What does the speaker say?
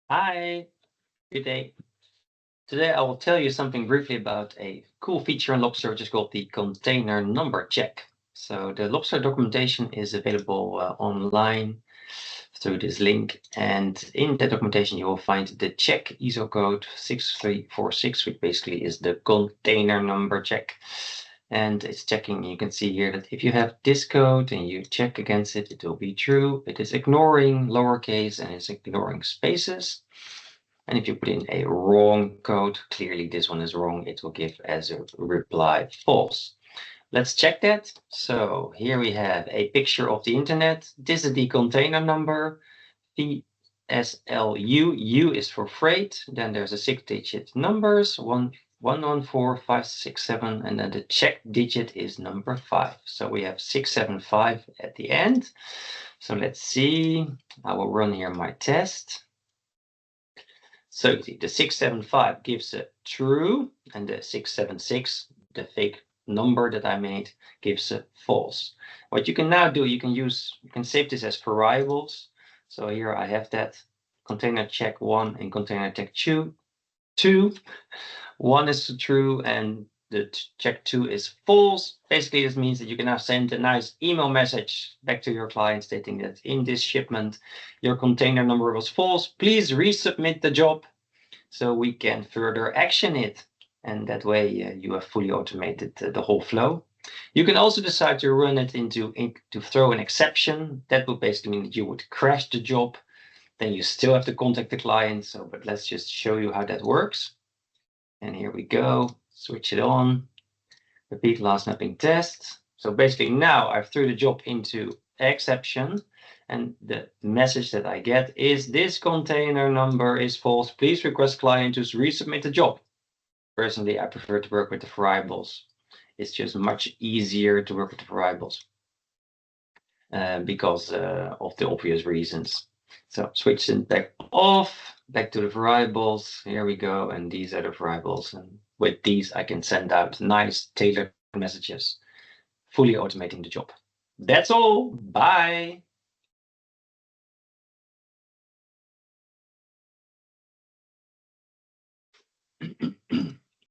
Hi, good day. Today I will tell you something briefly about a cool feature in Lobster, which is called the container number check. So the Lobster documentation is available online through this link, and in that documentation you will find the check ISO code 6346, which basically is the container number check. And it's checking, you can see here that if you have this code and you check against it, it will be true. It is ignoring lowercase and it's ignoring spaces. And if you put in a wrong code, clearly this one is wrong, it will give as a reply false. Let's check that. So here we have a picture of the internet. This is the container number, VSLU. U is for freight. Then there's a 6-digit numbers, 114567, and then the check digit is number 5. So we have 675 at the end. So let's see. I will run here my test. So the 675 gives a true, and the 676, the fake number that I made, gives a false. What you can now do, you can save this as variables. So here I have that container check 1 and container check 2. 1 is true and the check 2 is false. Basically, this means that you can now send a nice email message back to your client stating that in this shipment, your container number was false. Please resubmit the job so we can further action it. And that way you have fully automated the whole flow. You can also decide to run it to throw an exception. That would basically mean that you would crash the job. Then you still have to contact the client. But let's just show you how that works. And here we go, switch it on, repeat last mapping test. So basically now I've threw the job into exception, and the message that I get is this container number is false. Please request client to resubmit the job. Personally, I prefer to work with the variables. It's just much easier to work with the variables because of the obvious reasons. So switch it back off, back to the variables. Here we go. And these are the variables. And with these, I can send out nice tailored messages, fully automating the job. That's all. Bye.